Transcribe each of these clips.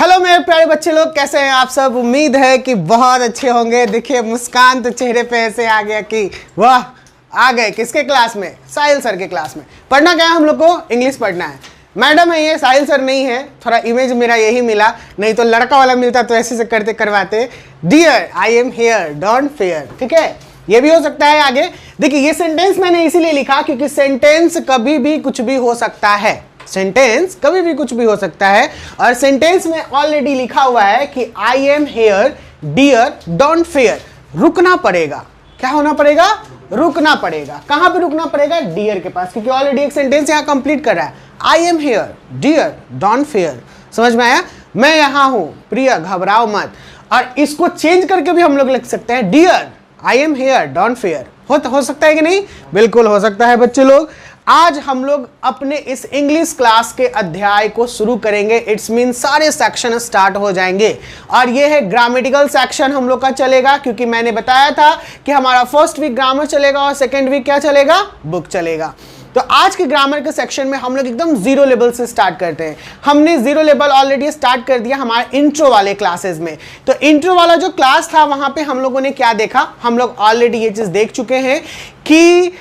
Hello मेरे प्यारे बच्चे लोग, कैसे हैं आप सब। उम्मीद है कि बहुत अच्छे होंगे। देखिए मुस्कान तो चेहरे पे ऐसे आ गया कि वाह, आ गए किसके क्लास में, साहिल सर के क्लास में। पढ़ना क्या है हम लोग को, इंग्लिश पढ़ना है। मैडम है ये, साहिल सर नहीं है, थोड़ा इमेज मेरा यही मिला, नहीं तो लड़का वाला मिलता तो ऐसे से करते करवाते। Dear I am here don't fear, ठीक है, ये भी हो सकता है आगे। देखिए ये सेंटेंस मैंने इसीलिए लिखा क्योंकि सेंटेंस कभी भी कुछ भी हो सकता है, सेंटेंस कभी भी कुछ भी हो सकता है। और सेंटेंस में ऑलरेडी लिखा हुआ है कि I am here dear don't fear, रुकना पड़ेगा। क्या होना पड़ेगा, रुकना पड़ेगा। कहां पे रुकना पड़ेगा, डियर के पास, क्योंकि ऑलरेडी एक सेंटेंस यहां कंप्लीट कर रहा है। I am here dear don't fear, समझ में आया। मैं यहां हूं प्रिय घबराओ मत। और इसको चेंज करके भी हम लोग लिख सकते हैं dear I am here don't fear. हो सकता है कि नहीं, बिल्कुल हो सकता है बच्चे लोग। आज हम लोग अपने इस इंग्लिश क्लास के अध्याय को शुरू करेंगे। इट्स मीन सारे सेक्शन स्टार्ट हो जाएंगे और ये है ग्रामेटिकल सेक्शन हम लोग का चलेगा, क्योंकि मैंने बताया था कि हमारा फर्स्ट वीक ग्रामर चलेगा और सेकेंड वीक क्या चलेगा, बुक चलेगा। तो आज के ग्रामर के सेक्शन में हम लोग एकदम जीरो लेवल से स्टार्ट करते हैं। हमने जीरो लेवल ऑलरेडी स्टार्ट कर दिया हमारे इंट्रो वाले क्लासेस में। तो इंट्रो वाला जो क्लास था वहां पे हम लोगों ने क्या देखा, हम लोग ऑलरेडी ये चीज देख चुके हैं कि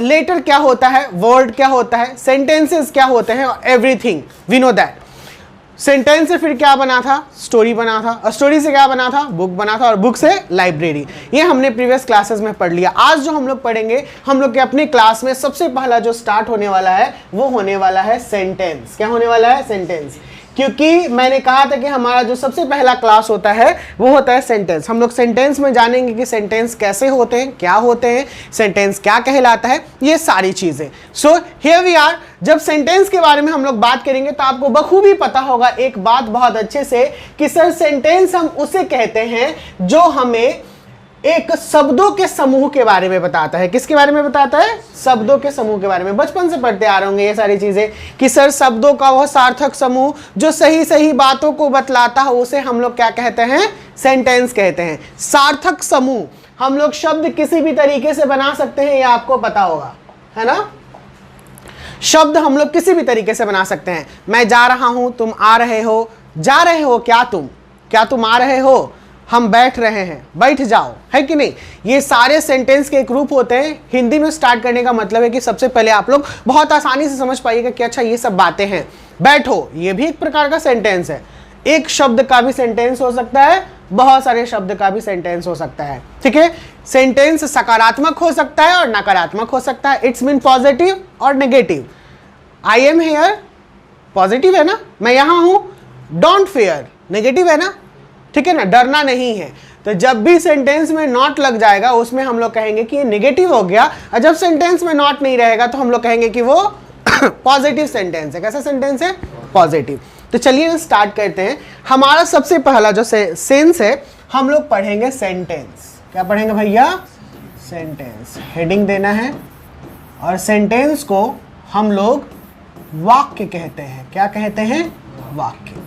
लेटर क्या होता है, वर्ड क्या होता है, सेंटेंसेस क्या होते हैं, everything we know that. Sentence से फिर क्या बना था, स्टोरी बना था, और स्टोरी से क्या बना था, बुक बना था, और बुक से लाइब्रेरी। ये हमने प्रीवियस क्लासेस में पढ़ लिया। आज जो हम लोग पढ़ेंगे, हम लोग के अपने क्लास में सबसे पहला जो स्टार्ट होने वाला है वो होने वाला है सेंटेंस। क्या होने वाला है, सेंटेंस। क्योंकि मैंने कहा था कि हमारा जो सबसे पहला क्लास होता है वो होता है सेंटेंस। हम लोग सेंटेंस में जानेंगे कि सेंटेंस कैसे होते हैं, क्या होते हैं, सेंटेंस क्या कहलाता है, ये सारी चीजें। So here we are. जब सेंटेंस के बारे में हम लोग बात करेंगे तो आपको बखूबी पता होगा एक बात बहुत अच्छे से कि सर सेंटेंस हम उसे कहते हैं जो हमें एक शब्दों के समूह के बारे में बताता है। किसके बारे में बताता है, शब्दों के समूह के बारे में। बचपन से पढ़ते आ रहे होंगे ये सारी चीजें कि सर शब्दों का वह सार्थक समूह जो सही सही बातों को बतलाता है उसे हम लोग क्या कहते हैं, सेंटेंस कहते हैं। सार्थक समूह हम लोग शब्द किसी भी तरीके से बना सकते हैं, ये आपको पता होगा, है ना। शब्द हम लोग किसी भी तरीके से बना सकते हैं। मैं जा रहा हूं, तुम आ रहे हो, जा रहे हो क्या तुम आ रहे हो, हम बैठ रहे हैं, बैठ जाओ, है कि नहीं। ये सारे सेंटेंस के एक रूप होते हैं। हिंदी में स्टार्ट करने का मतलब है कि सबसे पहले आप लोग बहुत आसानी से समझ पाइएगा कि अच्छा ये सब बातें हैं। बैठो, ये भी एक प्रकार का सेंटेंस है। एक शब्द का भी सेंटेंस हो सकता है, बहुत सारे शब्द का भी सेंटेंस हो सकता है, ठीक है। सेंटेंस सकारात्मक हो सकता है और नकारात्मक हो सकता है। इट्स मीन पॉजिटिव और negative. I am here positive है ना, मैं यहां हूं, डोंट फेयर नेगेटिव है ना, ठीक है ना, डरना नहीं है। तो जब भी सेंटेंस में नॉट लग जाएगा उसमें हम लोग कहेंगे कि ये नेगेटिव हो गया, और जब सेंटेंस में नॉट नहीं रहेगा तो हम लोग कहेंगे कि वो पॉजिटिव सेंटेंस है। कैसा सेंटेंस है, पॉजिटिव। तो चलिए स्टार्ट करते हैं। हमारा सबसे पहला जो सेंस है हम लोग पढ़ेंगे सेंटेंस। क्या पढ़ेंगे भैया, सेंटेंस। हेडिंग देना है और सेंटेंस को हम लोग वाक्य कहते हैं। क्या कहते हैं, वाक्य।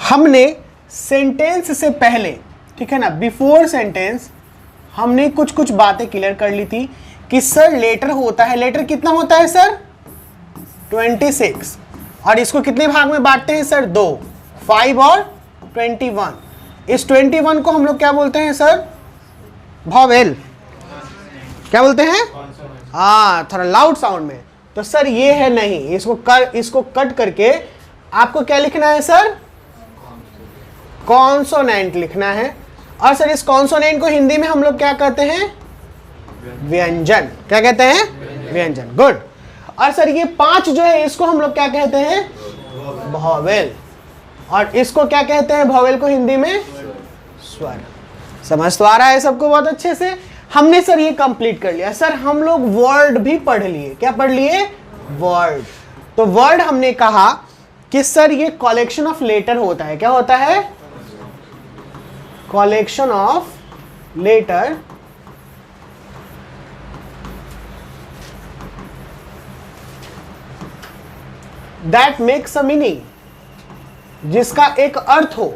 हमने सेंटेंस से पहले, ठीक है ना, बिफोर सेंटेंस हमने कुछ बातें क्लियर कर ली थी कि सर लेटर होता है। लेटर कितना होता है सर, 26। और इसको कितने भाग में बांटते हैं सर, 2, 5 और 21। इस 21 को हम लोग क्या बोलते हैं सर, वॉवेल। क्या बोलते हैं, हाँ, थोड़ा लाउड साउंड में। तो सर ये है नहीं, इसको कट करके आपको क्या लिखना है सर, कॉन्सोनेंट लिखना है। और सर इस कॉन्सोनेंट को हिंदी में हम लोग क्या कहते हैं, व्यंजन। क्या कहते हैं, व्यंजन। गुड। और सर ये 5 जो है इसको हम लोग क्या कहते हैं, वॉवेल। और इसको क्या कहते हैं, वॉवेल को हिंदी में स्वर। समझ तो आ रहा है सबको बहुत अच्छे से। हमने सर ये कंप्लीट कर लिया। सर हम लोग वर्ड भी पढ़ लिए। क्या पढ़ लिए, वर्ड। तो वर्ड हमने कहा कि सर ये कलेक्शन ऑफ लेटर होता है। क्या होता है, collection of letter that makes a meaning, जिसका एक अर्थ हो।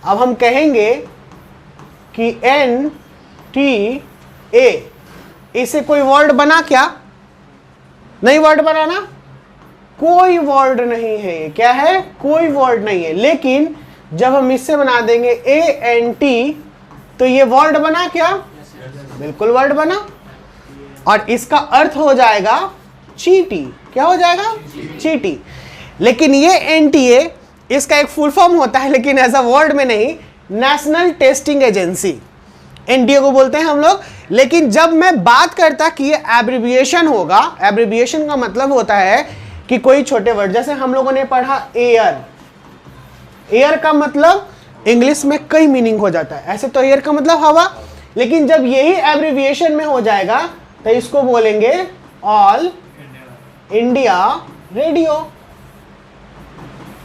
अब हम कहेंगे कि NTA, इसे कोई वर्ड बना क्या, नहीं वर्ड बनाना, कोई वर्ड नहीं है, क्या है, कोई वर्ड नहीं है। लेकिन जब हम इससे बना देंगे ANT तो ये वर्ड बना क्या, बिल्कुल वर्ड बना, और इसका अर्थ हो जाएगा चीटी। क्या हो जाएगा, चीटी। लेकिन ये NTA इसका एक फुल फॉर्म होता है, लेकिन एज अ वर्ड में नहीं, नेशनल टेस्टिंग एजेंसी, NTA को बोलते हैं हम लोग। लेकिन जब मैं बात करता कि ये एब्रिविएशन होगा, एब्रिविएशन का मतलब होता है कि कोई छोटे वर्ड, जैसे हम लोगों ने पढ़ा एयर, एयर का मतलब इंग्लिश में कई मीनिंग हो जाता है। ऐसे तो एयर का मतलब हवा, लेकिन जब यही एब्रिविएशन में हो जाएगा तो इसको बोलेंगे ऑल इंडिया रेडियो,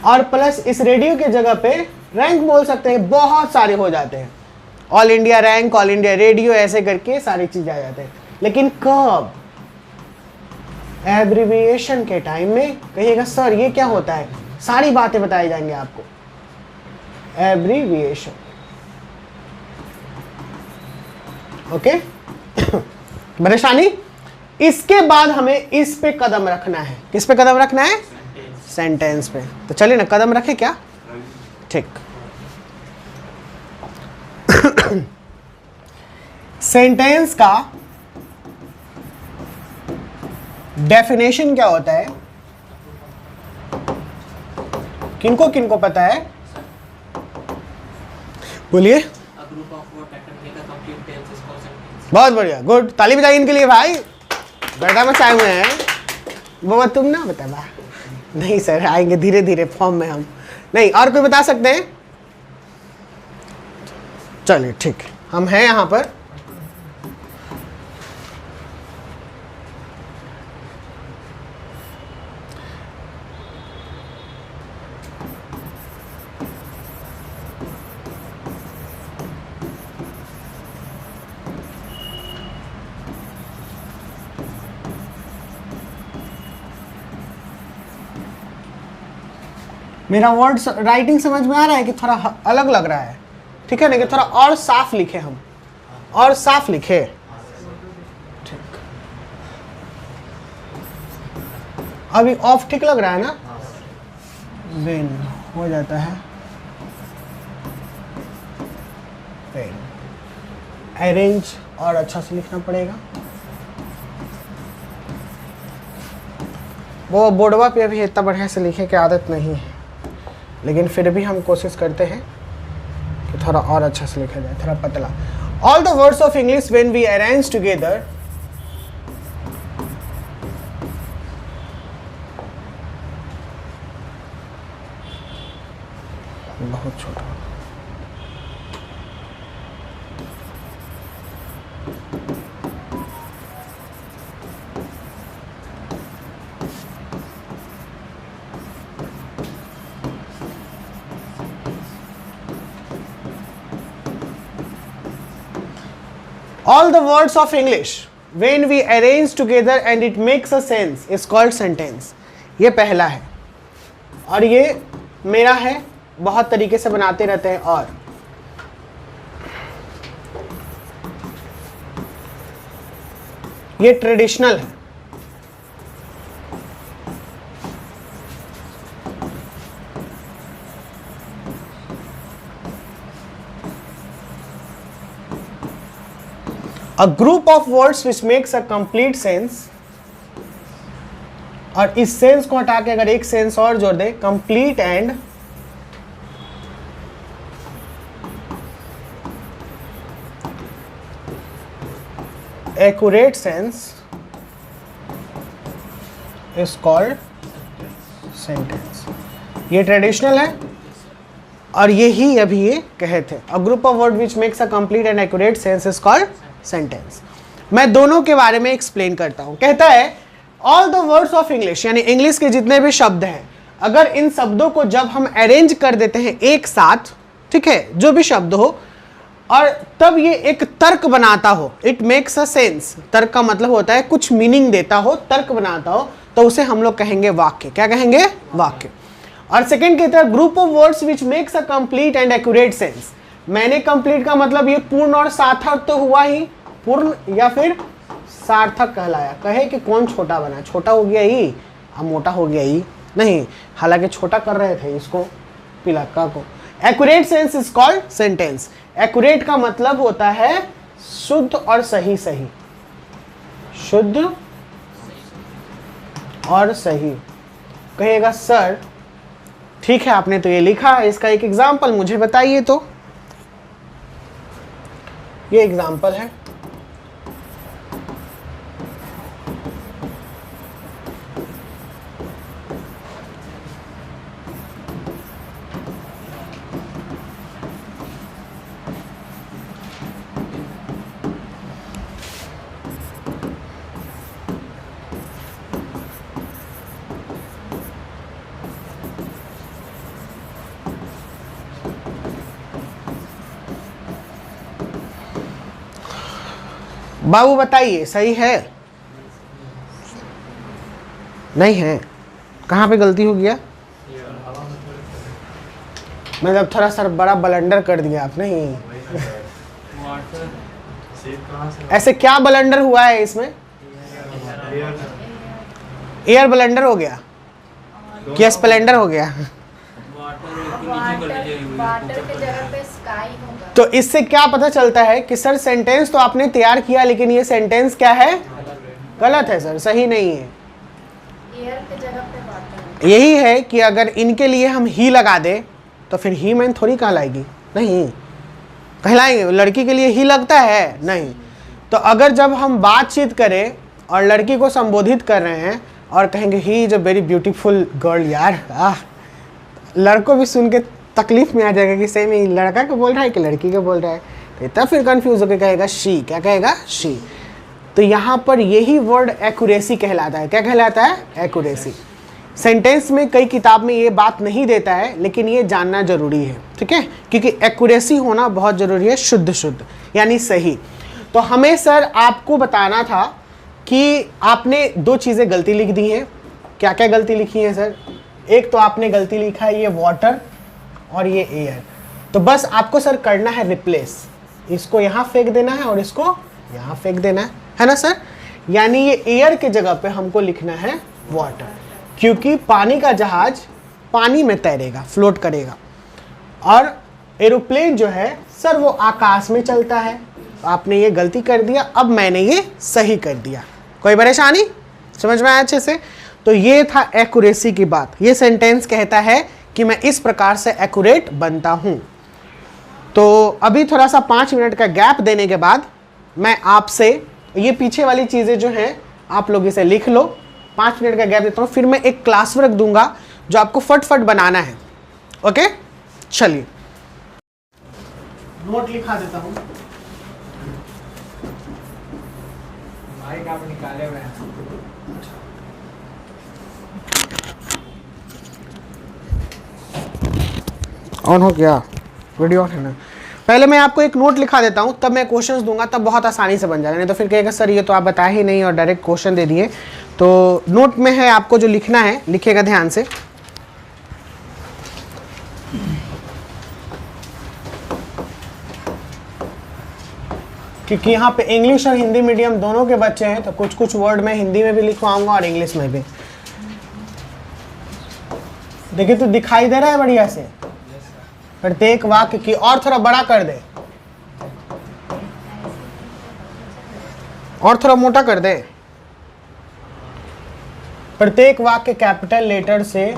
और प्लस इस रेडियो के जगह पे रैंक बोल सकते हैं, बहुत सारे हो जाते हैं, all India rank, all India radio, ऐसे करके सारी चीजें आ जाते हैं। लेकिन कब, एब्रिविएशन के टाइम में कहिएगा सर ये क्या होता है, सारी बातें बताई जाएंगे आपको। Abbreviation, okay. परेशानी, इसके बाद हमें इस पे कदम रखना है। किस पे कदम रखना है, सेंटेंस पे। तो चलिए ना कदम रखे क्या, ठीक। सेंटेंस का डेफिनेशन क्या होता है, किनको किनको पता है, बोलिए। बहुत बढ़िया, गुड, ताली बजाइए इनके लिए भाई, बैठा में चाहे हुए हैं। वो तुम ना बता बा, नहीं सर आएंगे धीरे धीरे फॉर्म में हम, नहीं। और कोई बता सकते हैं, चलिए ठीक, हम हैं यहां पर। मेरा वर्ड राइटिंग समझ में आ रहा है कि थोड़ा अलग लग रहा है, ठीक है ना, कि थोड़ा और साफ लिखे हम, और साफ लिखे, ठीक। अभी ऑफ ठीक लग रहा है ना, वेन हो जाता है, वेन अरेंज और अच्छा से लिखना पड़ेगा। वो बोर्डवा पे अभी इतना बढ़िया से लिखे की आदत नहीं है, लेकिन फिर भी हम कोशिश करते हैं कि थोड़ा और अच्छा से लिखा जाए, थोड़ा पतला। All the words of English when we arrange together, बहुत छोटा, all the words of English when we arrange together and it makes a sense is called sentence। ये पहला है, और ये मेरा है, बहुत तरीके से बनाते रहते हैं, और ये ट्रेडिशनल है। A group of words which makes a complete sense, और इस सेंस को हटा के अगर एक सेंस और जोड़ दे, complete and accurate sense is called sentence। ये ट्रेडिशनल है, और यही अभी ये कहे थे, a group of words which makes a complete and accurate sense is called sentence. मैं दोनों के बारे में एक्सप्लेन करता हूं। कहता है all the words of English, यानी इंग्लिश के जितने भी शब्द हैं, अगर इन शब्दों को जब हम अरेंज कर देते हैं एक साथ, ठीक है, जो भी शब्द हो, और तब ये एक तर्क बनाता हो, इट मेक्स अ सेंस। तर्क का मतलब होता है कुछ मीनिंग देता हो, तर्क बनाता हो, तो उसे हम लोग कहेंगे वाक्य। क्या कहेंगे, वाक्य। और सेकेंड कहता है group of words which makes a complete and accurate sense. मैंने कंप्लीट का मतलब ये पूर्ण और सार्थक तो हुआ ही, पूर्ण या फिर सार्थक कहलाया। कहे कि कौन छोटा बना, छोटा हो गया ही, अब मोटा हो गया ही। नहीं, हालांकि छोटा कर रहे थे इसको, पिलक्का को। Accurate sense is called sentence. Accurate का मतलब होता है शुद्ध और सही, सही, शुद्ध और सही। कहिएगा सर ठीक है आपने तो ये लिखा, इसका एक एग्जाम्पल मुझे बताइए। तो ये एग्जाम्पल है, बाबू बताइए सही है? नहीं है, कहाँ पे गलती हो गया? मतलब थोड़ा सा बड़ा ब्लंडर कर दिया आप। नहीं, ऐसे क्या ब्लंडर हुआ है इसमें? एयर ब्लंडर हो गया कि स्प्लेंडर हो गया? वाटर के जगह पे स्काई होगा। तो इससे क्या पता चलता है कि सर सेंटेंस तो आपने तैयार किया लेकिन ये सेंटेंस क्या है? गलत है सर, सही नहीं है। एयर के जगह पे वाटर। यही है कि अगर इनके लिए हम ही लगा दे तो फिर ही मैन थोड़ी कहलाएगी, नहीं कहलाएंगे। लड़की के लिए ही लगता है नहीं। तो अगर जब हम बातचीत करें और लड़की को संबोधित कर रहे हैं और कहेंगे he is a very beautiful girl, यार लड़कों भी सुन के तकलीफ में आ जाएगा कि सही में लड़का को बोल रहा है कि लड़की को बोल रहा है। तो तब फिर कंफ्यूज होकर कहेगा शी। क्या कहेगा? शी। तो यहाँ पर यही वर्ड एक्यूरेसी कहलाता है। क्या कहलाता है? एक्यूरेसी। सेंटेंस में कई किताब में ये बात नहीं देता है लेकिन ये जानना जरूरी है, ठीक है, क्योंकि एक्यूरेसी होना बहुत जरूरी है। शुद्ध शुद्ध यानी सही। तो हमें सर आपको बताना था कि आपने दो चीज़ें गलती लिख दी हैं। क्या क्या गलती लिखी है सर? एक तो आपने गलती लिखा है ये वाटर और ये एयर। तो बस आपको सर करना है रिप्लेस। इसको यहाँ फेंक देना है और इसको यहाँ फेंक देना है ना सर? यानी ये एयर के जगह पे हमको लिखना है वाटर, क्योंकि पानी का जहाज पानी में तैरेगा, फ्लोट करेगा, और एरोप्लेन जो है सर वो आकाश में चलता है। तो आपने ये गलती कर दिया, अब मैंने ये सही कर दिया। कोई परेशानी? समझ में आया अच्छे से? तो ये था एक्यूरेसी की बात। ये सेंटेंस कहता है कि मैं इस प्रकार से एक्यूरेट बनता हूं। तो अभी थोड़ा सा 5 मिनट का गैप देने के बाद मैं आपसे ये पीछे वाली चीज़ें जो हैं आप लोग इसे लिख लो। 5 मिनट का गैप देता हूँ, फिर मैं एक क्लास वर्क दूंगा जो आपको फटफट बनाना है। ओके, चलिए नोट लिखा देता हूँ। माइक आप निकाले हुए हैं। ऑन हो गया? वीडियो ऑन है ना? पहले मैं आपको एक नोट लिखा देता हूँ, तब मैं क्वेश्चंस दूंगा, तब बहुत आसानी से बन जाएगा। नहीं तो फिर कहेगा सर ये तो आप बताए ही नहीं और डायरेक्ट क्वेश्चन दे दिए। तो नोट में है, आपको जो लिखना है लिखिएगा ध्यान से। क्योंकि यहाँ पे इंग्लिश और हिंदी मीडियम दोनों के बच्चे हैं, तो कुछ कुछ वर्ड मैं हिंदी में भी लिखवाऊंगा और इंग्लिश में भी। देखिए तो दिखाई दे रहा है बढ़िया से? प्रत्येक वाक्य की और थोड़ा बड़ा कर दे, और थोड़ा मोटा कर दे। प्रत्येक वाक्य कैपिटल लेटर से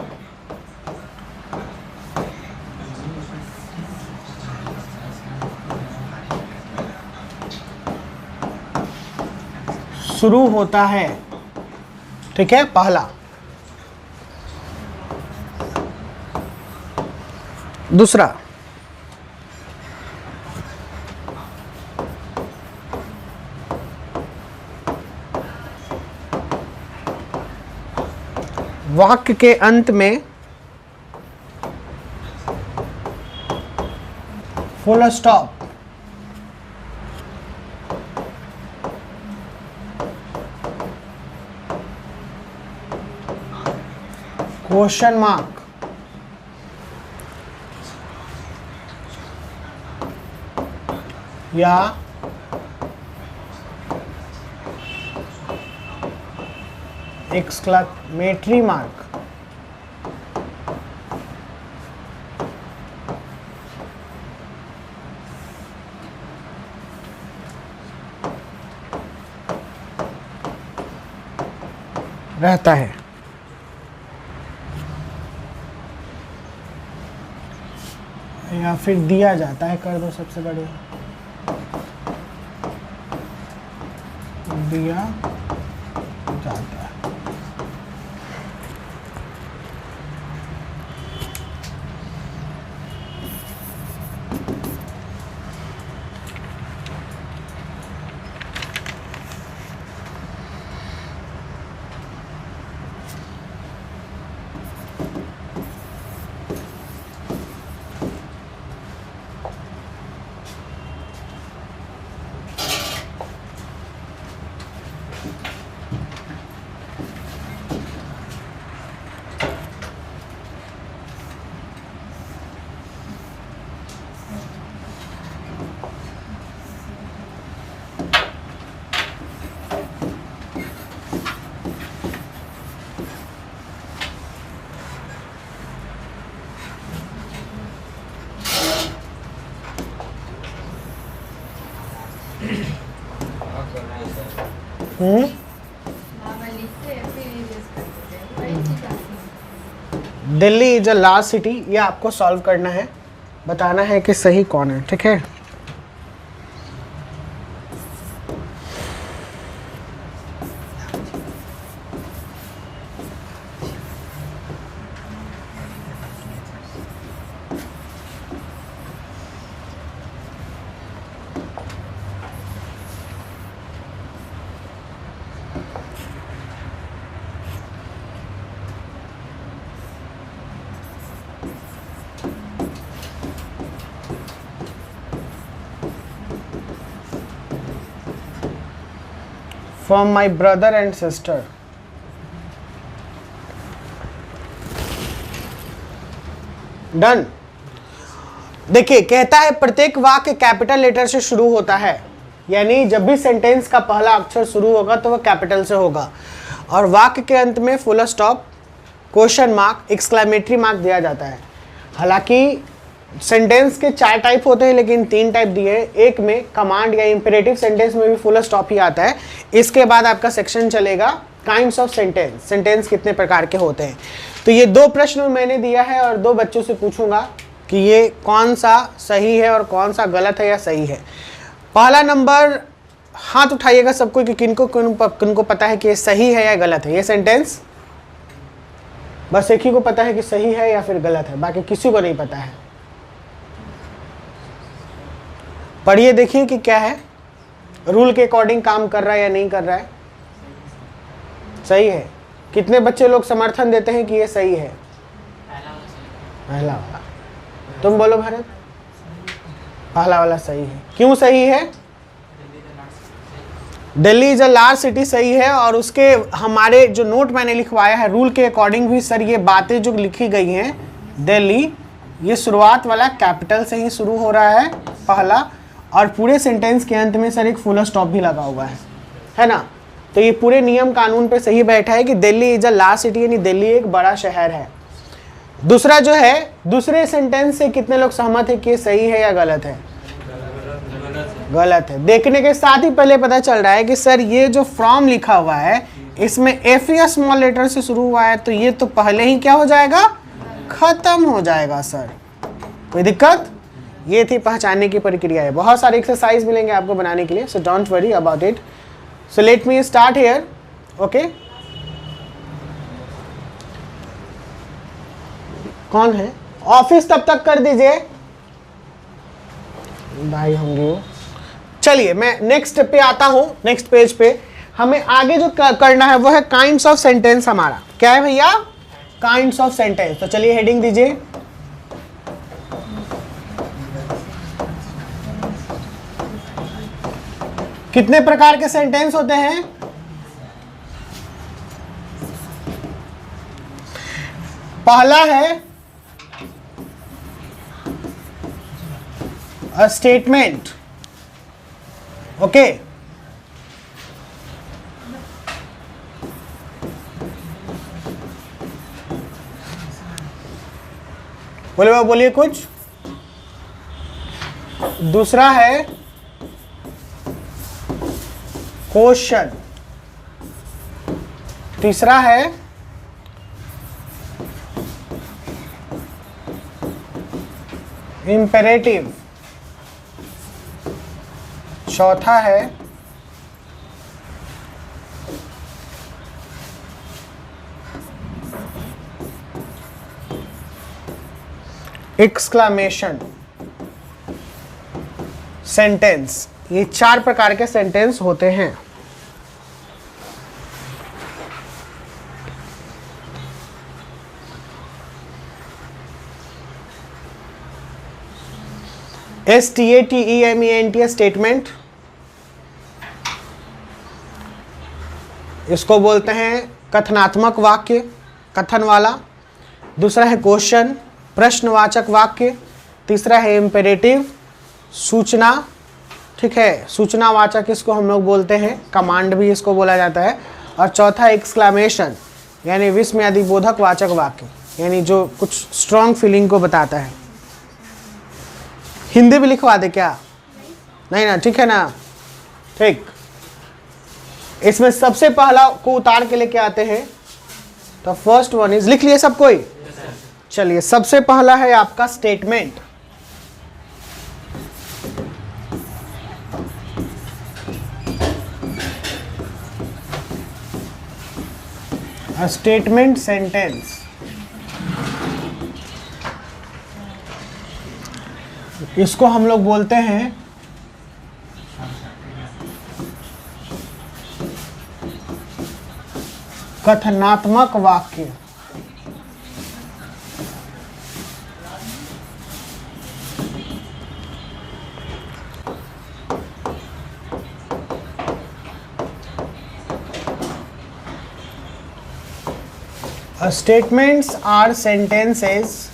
शुरू होता है, ठीक है? पहला। दूसरा, वाक्य के अंत में फुल स्टॉप। Question mark. या एक्सक्लेमेटरी मार्क। रहता है। या फिर दिया जाता है, कर दो सबसे बढ़िया, दिया जाता है। हाँ, मैं लिखते हैं, फिर यूज करते हैं, वही चीज़ आती है। Delhi is a large city, ये आपको सॉल्व करना है, बताना है कि सही कौन है, ठीक है। From my brother and sister. Done. देखिए कहता है प्रत्येक वाक्य कैपिटल लेटर से शुरू होता है, यानी जब भी सेंटेंस का पहला अक्षर शुरू होगा तो वह कैपिटल से होगा, और वाक्य के अंत में full stop, question mark, exclamatory mark दिया जाता है। हालांकि सेंटेंस के 4 टाइप होते हैं लेकिन 3 टाइप दिए हैं। एक में कमांड या इंपेरेटिव सेंटेंस में भी फुल स्टॉप ही आता है। इसके बाद आपका सेक्शन चलेगा काइंड्स ऑफ सेंटेंस, सेंटेंस कितने प्रकार के होते हैं। तो ये 2 प्रश्न मैंने दिया है और 2 बच्चों से पूछूंगा कि ये कौन सा सही है और कौन सा गलत है या सही है। पहला नंबर, हाथ उठाइएगा सबको कि किनको पता है कि ये सही है या गलत है। ये सेंटेंस बस एक ही को पता है कि सही है या फिर गलत है, बाकी किसी को नहीं पता है। पढ़िए, देखिए कि क्या है, रूल के अकॉर्डिंग काम कर रहा है या नहीं कर रहा है। सही है। कितने बच्चे लोग समर्थन देते हैं कि ये सही है? पहला वाला। तुम बोलो भरत। पहला वाला सही है। क्यों सही है? Delhi is a large city सही है, और उसके हमारे जो नोट मैंने लिखवाया है रूल के अकॉर्डिंग भी सर ये बातें जो लिखी गई हैं, दिल्ली, ये शुरुआत वाला कैपिटल से ही शुरू हो रहा है पहला, और पूरे सेंटेंस के अंत में सर एक फुल स्टॉप भी लगा हुआ है ना। तो ये पूरे नियम कानून पे सही बैठा है कि Delhi is a large city, यानी दिल्ली एक बड़ा शहर है। दूसरा जो है, दूसरे सेंटेंस से कितने लोग सहमत है कि ये सही है या गलत है? गलत है। देखने के साथ ही पहले पता चल रहा है कि सर ये जो फ्रॉम लिखा हुआ है इसमें एफ या स्मॉल लेटर से शुरू हुआ है, तो ये तो पहले ही क्या हो जाएगा? खत्म हो जाएगा सर। कोई दिक्कत? ये थी पहचानने की प्रक्रिया है। बहुत सारे एक्सरसाइज मिलेंगे आपको बनाने के लिए, so don't worry about it. So let me start here. Okay, कौन है? ऑफिस तब तक कर दीजिए भाई होंगे वो। चलिए मैं नेक्स्ट पे आता हूं। नेक्स्ट पेज पे हमें आगे जो करना है वो है काइंड्स ऑफ सेंटेंस। हमारा क्या है भैया? Kinds of sentence. तो चलिए हेडिंग दीजिए। कितने प्रकार के सेंटेंस होते हैं? पहला है अ स्टेटमेंट। ओके, बोलिए कुछ। दूसरा है क्वेश्चन। तीसरा है इम्पेरेटिव, चौथा है एक्सक्लामेशन सेंटेंस। ये 4 प्रकार के सेंटेंस होते हैं। STATEMENT स्टेटमेंट, इसको बोलते हैं कथनात्मक वाक्य, कथन वाला। दूसरा है क्वेश्चन, प्रश्नवाचक वाक्य। तीसरा है इम्पेरेटिव, सूचना, ठीक है, सूचनावाचक इसको हम लोग बोलते हैं, कमांड भी इसको बोला जाता है। और चौथा एक्सक्लामेशन, यानी विस्मयादि बोधक वाचक वाक्य, यानी जो कुछ स्ट्रॉन्ग फीलिंग को बताता है। हिंदी भी लिखवा दे क्या? नहीं ना, ठीक है ना, ठीक। इसमें सबसे पहला को उतार के लेके आते हैं। तो फर्स्ट वन इज, लिख लिए सब कोई? चलिए, सबसे पहला है आपका स्टेटमेंट। A statement sentence, इसको हम लोग बोलते हैं कथनात्मक वाक्य। Statements are sentences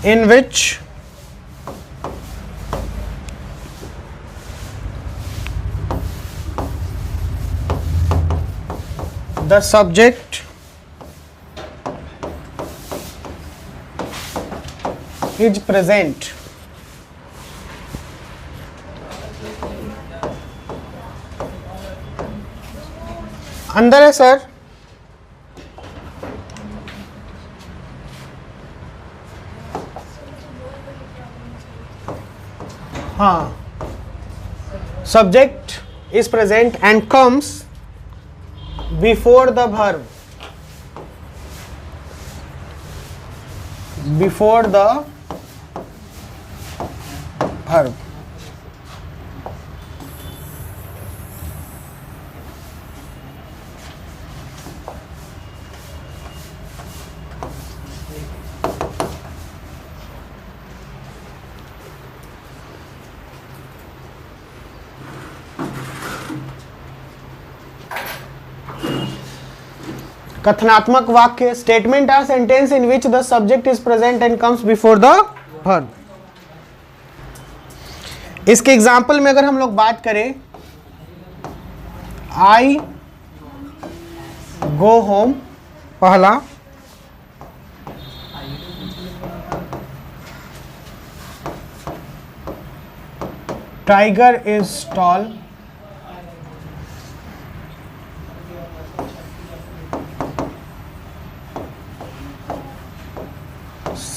in which the subject is present. अंदर है सर? हाँ, subject is present and comes before the verb, before the verb. कथनात्मक वाक्य, statement or sentence in which the subject is present and comes before the verb. इसके example में अगर हम लोग बात करें, आई गो होम पहला, tiger is tall,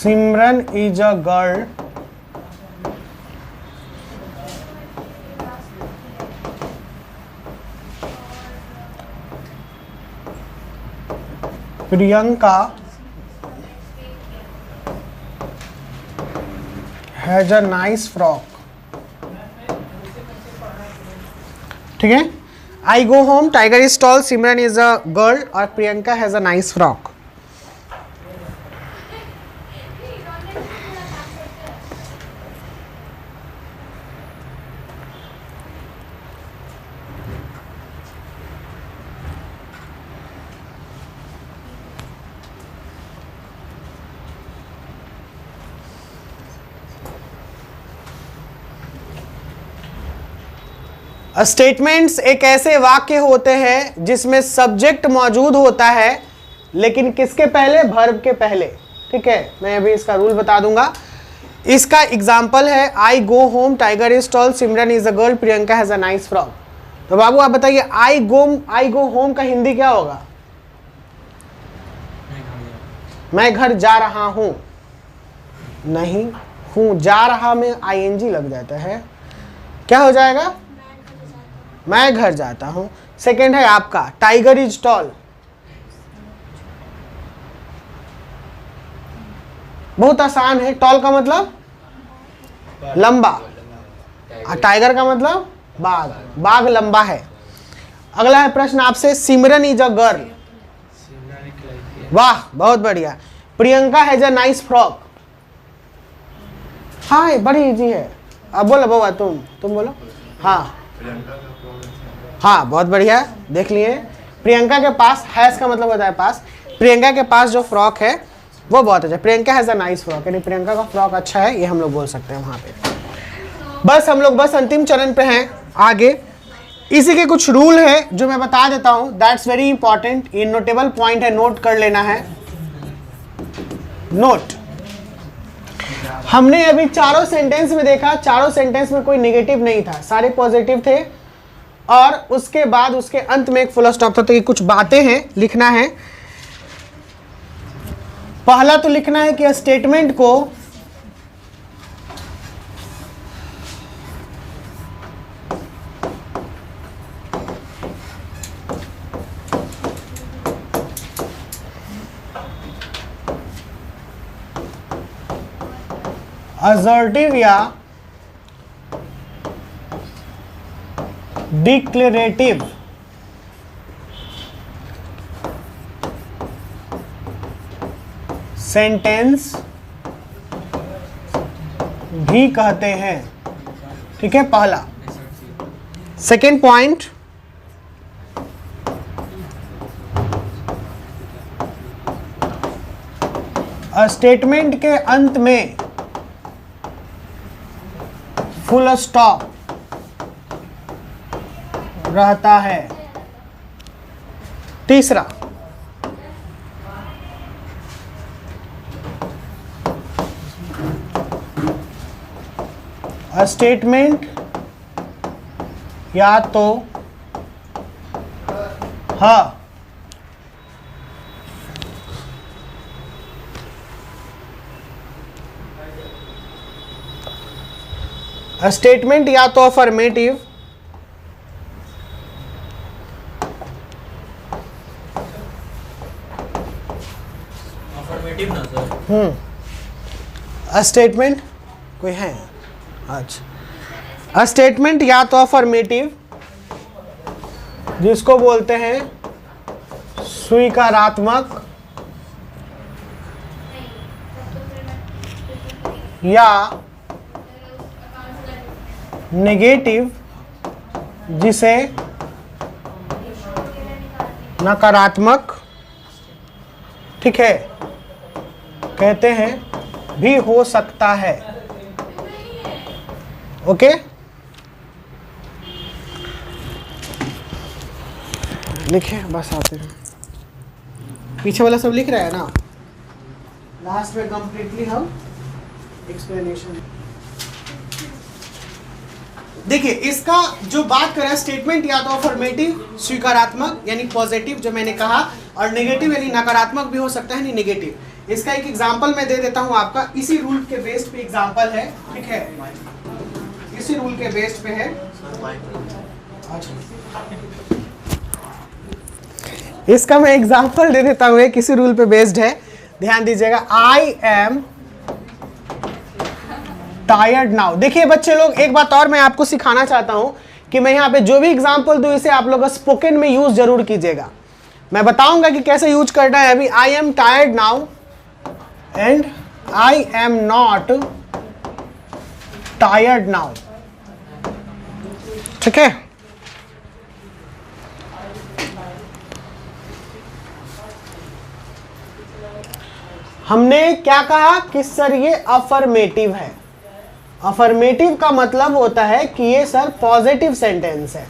Simran is a girl, Priyanka has a nice frock। ठीक है, I go home, Tiger is tall, Simran is a girl और Priyanka has a nice frock। Statements एक ऐसे वाक्य होते हैं जिसमें सब्जेक्ट मौजूद होता है, लेकिन किसके पहले? वर्ब के पहले। ठीक है, मैं अभी इसका रूल बता दूंगा। इसका एग्जाम्पल है I go home, tiger is tall, Simran is a girl, Priyanka has a nice frock. तो बाबू आप बताइए आई गो होम का हिंदी क्या होगा? मैं घर जा रहा हूं। नहीं, हूं जा रहा में आईएनजी लग जाता है, क्या हो जाएगा? मैं घर जाता हूं। सेकंड है आपका टाइगर इज टॉल, बहुत आसान है। टॉल का मतलब लंबा, टाइगर का मतलब बाघ, बाघ लंबा है। अगला है प्रश्न आपसे, सिमरन इज अ गर्ल। वाह बहुत बढ़िया। Priyanka has a nice frock. हाँ बड़ी इजी है। अब बोलो बाबा, तुम बोलो। हाँ हाँ बहुत बढ़िया, देख लिए। प्रियंका के पास, हैज का मतलब होता है पास, प्रियंका के पास जो फ्रॉक है वो बहुत अच्छा। Priyanka has a nice frock, यानी प्रियंका का फ्रॉक अच्छा है, ये हम लोग बोल सकते हैं वहां पे। बस हम लोग बस अंतिम चरण पे हैं। आगे इसी के कुछ रूल है जो मैं बता देता हूं, दैट्स वेरी इंपॉर्टेंट। ये नोटेबल पॉइंट है, नोट कर लेना है। नोट, हमने अभी चारों सेंटेंस में देखा, चारों सेंटेंस में कोई नेगेटिव नहीं था, सारे पॉजिटिव थे। और उसके बाद उसके अंत में एक फुल स्टॉप था। तो ये कुछ बातें हैं, लिखना है। पहला तो लिखना है कि स्टेटमेंट को असर्टिव या डिक्लेरेटिव सेंटेंस भी कहते हैं। ठीक है, पहला। सेकेंड पॉइंट, स्टेटमेंट के अंत में फुल स्टॉप रहता है। तीसरा, स्टेटमेंट या तो हाँ स्टेटमेंट या तो अफर्मेटिव ना सर। स्टेटमेंट कोई है? अच्छा, स्टेटमेंट या तो अफर्मेटिव, जिसको बोलते हैं स्वीकारात्मक, या नेगेटिव, जिसे नकारात्मक, ठीक है, कहते हैं, भी हो सकता है। ओके, लिखे बस आते हैं। पीछे वाला सब लिख रहा है ना, लास्ट में कंप्लीटली हम एक्सप्लेनेशन। देखिए इसका जो बात करें, स्टेटमेंट या तो अफर्मेटिव स्वीकारात्मक यानी पॉजिटिव जो मैंने कहा, और नेगेटिव यानी नकारात्मक भी हो सकता है, यानी नेगेटिव। इसका एक एग्जांपल मैं दे देता हूं आपका, इसी रूल के बेस पे एग्जांपल है। ठीक है, इसी रूल के बेस पे है। इसका मैं एग्जांपल दे देता हूं, किसी रूल पे बेस्ड है, ध्यान दीजिएगा। I am tired now. देखिए बच्चे लोग, एक बात और मैं आपको सिखाना चाहता हूं कि मैं यहाँ पे जो भी एग्जांपल दूं, इसे आप लोग स्पोकन में यूज जरूर कीजिएगा। मैं बताऊंगा कि कैसे यूज करना है। अभी I am tired now and I am not tired now. ठीक है, हमने क्या कहा कि सर ये अफर्मेटिव है। अफर्मेटिव का मतलब होता है कि ये सर पॉजिटिव सेंटेंस है।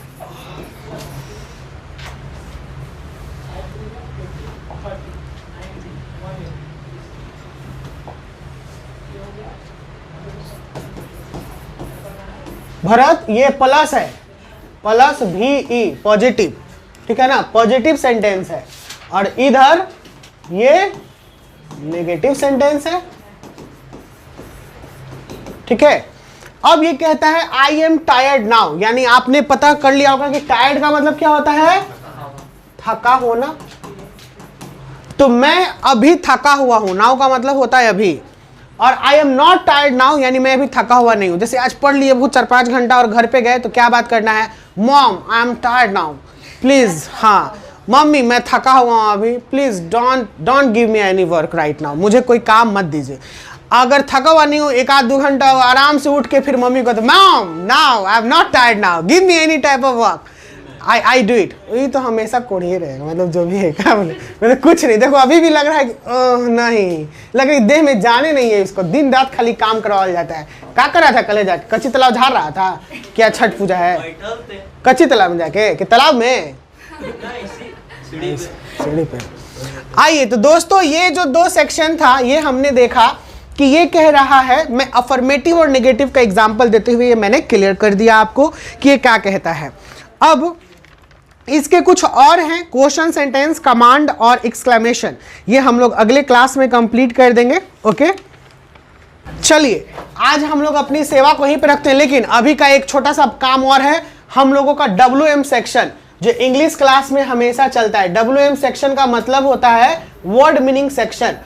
भरत ये प्लस है, प्लस VE पॉजिटिव, ठीक है ना, पॉजिटिव सेंटेंस है, और इधर ये नेगेटिव सेंटेंस है, ठीक है। अब ये कहता है आई एम टायर्ड नाउ, यानी आपने पता कर लिया होगा कि टायर्ड का मतलब क्या होता है, थका होना। तो मैं अभी थका हुआ हूं, नाउ का मतलब होता है अभी, और I am not tired now यानी मैं अभी थका हुआ नहीं हूं। जैसे आज पढ़ लिए वो 4-5 घंटा और घर पे गए तो क्या बात करना है, mom I am tired now please, हाँ मम्मी मैं थका हुआ हूं अभी, please don't give me any work right now, मुझे कोई काम मत दीजिए। अगर थका हुआ नहीं हूं 1-2 घंटा आराम से उठ के फिर मम्मी को तो mom now I am not tired now give me any type of work, I do it. ये तो हमेशा कोड़ ही रहेगा, मतलब जो भी है क्या बोले, मतलब कुछ नहीं। देखो अभी भी लग रहा है कि नहीं लग रही, देह में जाने नहीं है इसको, दिन रात खाली काम करवाया जाता है। क्या कर रहा था कल जाके, कच्ची तालाब झाड़ रहा था क्या, छठ पूजा है कच्ची तालाब में जाके कि तालाब में सीढ़ी पे। आइए तो दोस्तों ये जो 2 सेक्शन था ये हमने देखा कि ये कह रहा है, मैं अफर्मेटिव और नेगेटिव का एग्जांपल देते हुए ये मैंने क्लियर कर दिया आपको कि ये क्या कहता है। अब इसके कुछ और हैं, क्वेश्चन, सेंटेंस, कमांड और एक्सक्लेमेशन, ये हम लोग अगले क्लास में कंप्लीट कर देंगे। ओके चलिए आज हम लोग अपनी सेवा को यहीं पर रखते हैं, लेकिन अभी का एक छोटा सा काम और है, हम लोगों का WM सेक्शन जो इंग्लिश क्लास में हमेशा चलता है। WM सेक्शन का मतलब होता है वर्ड मीनिंग सेक्शन।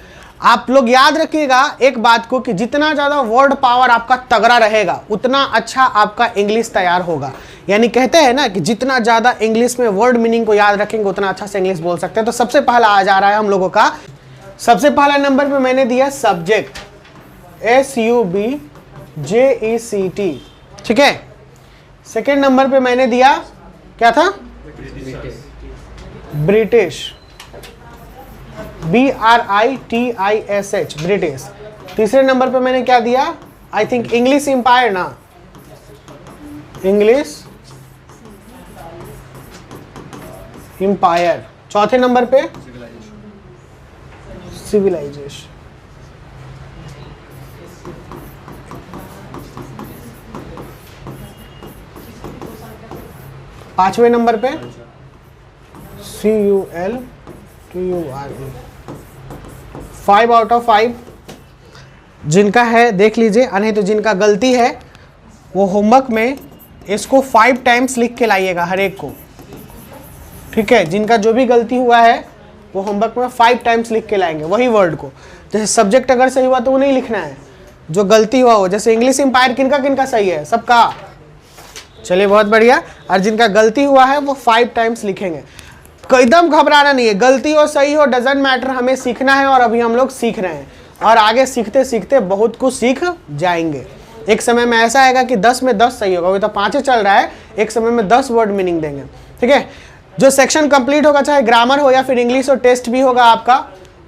आप लोग याद रखिएगा एक बात को कि जितना ज़्यादा वर्ड पावर आपका तगड़ा रहेगा उतना अच्छा आपका इंग्लिश तैयार होगा। यानी कहते हैं ना कि जितना ज़्यादा इंग्लिश में वर्ड मीनिंग को याद रखेंगे उतना अच्छा से इंग्लिश बोल सकते हैं। तो सबसे पहला आ जा रहा है हम लोगों का, सबसे पहला नंबर पे मैंने दिया सब्जेक्ट, SUBJECT, ठीक है। सेकेंड नंबर पे मैंने दिया क्या था, ब्रिटिश, BRITISH, ब्रिटिश। तीसरे नंबर पे मैंने क्या दिया, आई थिंक इंग्लिश एम्पायर ना, इंग्लिश एम्पायर। चौथे नंबर पे सिविलाइजेशन। पांचवें नंबर पे CULTURE। 5 आउट ऑफ 5 जिनका है देख लीजिए, नहीं तो जिनका गलती है वो होमवर्क में इसको 5 टाइम्स लिख के लाइएगा हर एक को, ठीक है। जिनका जो भी गलती हुआ है वो होमवर्क में 5 टाइम्स लिख के लाएंगे वही वर्ड को। जैसे सब्जेक्ट अगर सही हुआ तो वो नहीं लिखना है, जो गलती हुआ हो। जैसे इंग्लिश एम्पायर किनका किनका सही है, सबका, चलिए बहुत बढ़िया। और जिनका गलती हुआ है वो 5 टाइम्स लिखेंगे। एकदम घबराना नहीं है, गलती हो सही हो डजेंट मैटर, हमें सीखना है और अभी हम लोग सीख रहे हैं और आगे सीखते सीखते बहुत कुछ सीख जाएंगे। एक समय में ऐसा आएगा कि 10 में 10 सही होगा, अभी तो 5 चल रहा है, एक समय में 10 वर्ड मीनिंग देंगे, ठीक है। जो सेक्शन कंप्लीट होगा, चाहे ग्रामर हो या फिर इंग्लिश हो, टेस्ट भी होगा आपका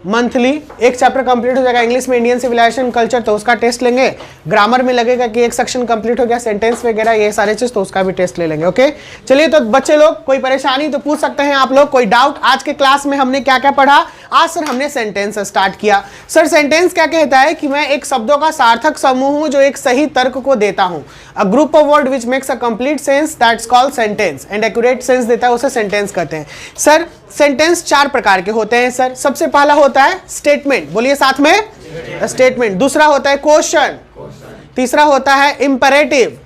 मंथली। एक चैप्टर कंप्लीट हो जाएगा इंग्लिश में, इंडियन सिविलाइजेशन कल्चर, तो उसका टेस्ट लेंगे। ग्रामर में लगेगा कि एक सेक्शन कंप्लीट हो गया, सेंटेंस वगैरह ये सारे चीज, तो उसका भी टेस्ट ले लेंगे। ओके चलिए, तो बच्चे लोग कोई परेशानी तो पूछ सकते हैं आप लोग, कोई डाउट। आज के क्लास में हमने क्या क्या पढ़ा, आज सर हमने सेंटेंस स्टार्ट किया। सर सेंटेंस क्या कहता है कि मैं एक शब्दों का सार्थक समूह हूं जो एक सही तर्क को देता हूं। A group of word which makes a complete sense that's called sentence, and accurate sense देता है उसे सेंटेंस कहते हैं। सर सेंटेंस 4 प्रकार के होते हैं सर। सबसे पहला होता है स्टेटमेंट, बोलिए साथ में, स्टेटमेंट। दूसरा होता है क्वेश्चन, तीसरा होता है इंपरेटिव,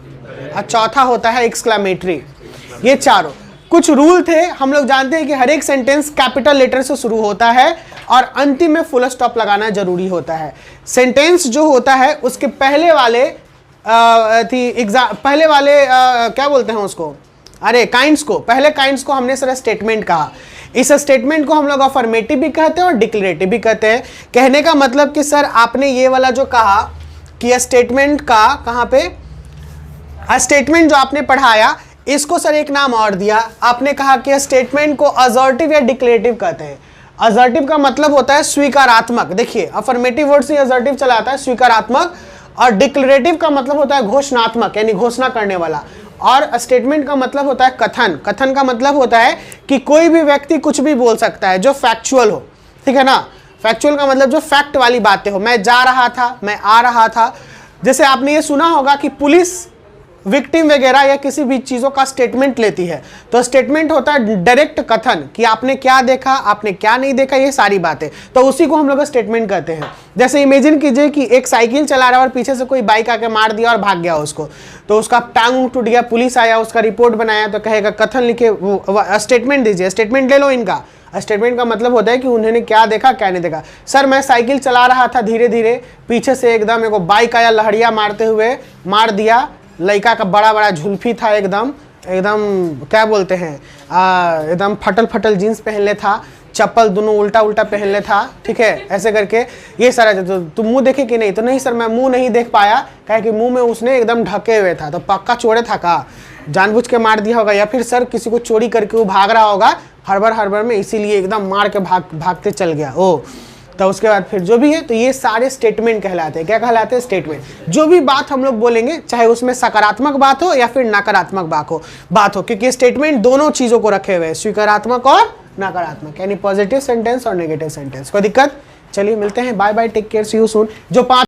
और चौथा होता है एक्सक्लेमेटरी। ये चारों कुछ रूल थे। हम लोग जानते हैं कि हर एक सेंटेंस कैपिटल लेटर से शुरू होता है और अंतिम में फुल स्टॉप लगाना जरूरी होता है। सेंटेंस जो होता है उसके पहले वाले क्या बोलते हैं उसको, अरे काइंड्स को, पहले काइंड्स को हमने सर स्टेटमेंट कहा। इस स्टेटमेंट को हम लोग अफर्मेटिव भी कहते हैं और डिक्लेरेटिव भी कहते हैं। कहने का मतलब कि सर आपने ये वाला जो कहा कि स्टेटमेंट का कहाँ पे, स्टेटमेंट जो आपने पढ़ाया इसको सर एक नाम और दिया, आपने कहा कि स्टेटमेंट को असर्टिव या डिक्लेरेटिव कहते हैं। असर्टिव का मतलब होता है स्वीकारात्मक, देखिए अफर्मेटिव वर्ड से असर्टिव चला आता है स्वीकारात्मक, और डिक्लेरेटिव का मतलब होता है घोषणात्मक यानी घोषणा करने वाला, और स्टेटमेंट का मतलब होता है कथन। कथन का मतलब होता है कि कोई भी व्यक्ति कुछ भी बोल सकता है जो फैक्चुअल हो, ठीक है ना। फैक्चुअल का मतलब जो फैक्ट वाली बातें हो, मैं जा रहा था, मैं आ रहा था। जैसे आपने ये सुना होगा कि पुलिस विक्टिम वगैरह या किसी भी चीज़ों का स्टेटमेंट लेती है। तो स्टेटमेंट होता है डायरेक्ट कथन कि आपने क्या देखा, आपने क्या नहीं देखा, ये सारी बातें, तो उसी को हम लोग स्टेटमेंट कहते हैं। जैसे इमेजिन कीजिए कि एक साइकिल चला रहा है और पीछे से कोई बाइक आके मार दिया और भाग गया उसको, तो उसका टांग टूट गया, पुलिस आया, उसका रिपोर्ट बनाया, तो कहेगा कथन लिखे, स्टेटमेंट दीजिए, स्टेटमेंट ले लो इनका। स्टेटमेंट का मतलब होता है कि उन्होंने क्या देखा क्या नहीं देखा। सर मैं साइकिल चला रहा था, धीरे धीरे पीछे से एकदम एगो बाइक आया, लहड़िया मारते हुए मार दिया, लड़का का बड़ा बड़ा झुल्फी था, एकदम एकदम क्या बोलते हैं, एकदम फटल फटल जीन्स पहनले था, चप्पल दोनों उल्टा उल्टा पहनले था, ठीक है, ऐसे करके ये सारा। तो तुम मुंह देखे कि नहीं? तो नहीं सर मैं मुंह नहीं देख पाया, कहे कि मुंह में उसने एकदम ढके हुए था। तो पक्का चोरे था का, जानबूझ के मार दिया होगा, या फिर सर किसी को चोरी करके वो भाग रहा होगा हड़बड़ में, इसीलिए एकदम मार के भागते चल गया ओ। तो उसके बाद फिर जो भी है, तो ये सारे स्टेटमेंट कहलाते हैं। क्या कहलाते हैं? स्टेटमेंट। जो भी बात हम लोग बोलेंगे, चाहे उसमें सकारात्मक बात हो या फिर नकारात्मक बात हो, क्योंकि स्टेटमेंट दोनों चीजों को रखे हुए हैं, स्वीकारात्मक और नकारात्मक, यानी पॉजिटिव सेंटेंस और नेगेटिव सेंटेंस। कोई दिक्कत? चलिए मिलते हैं, bye bye, take care, see you soon. जो 5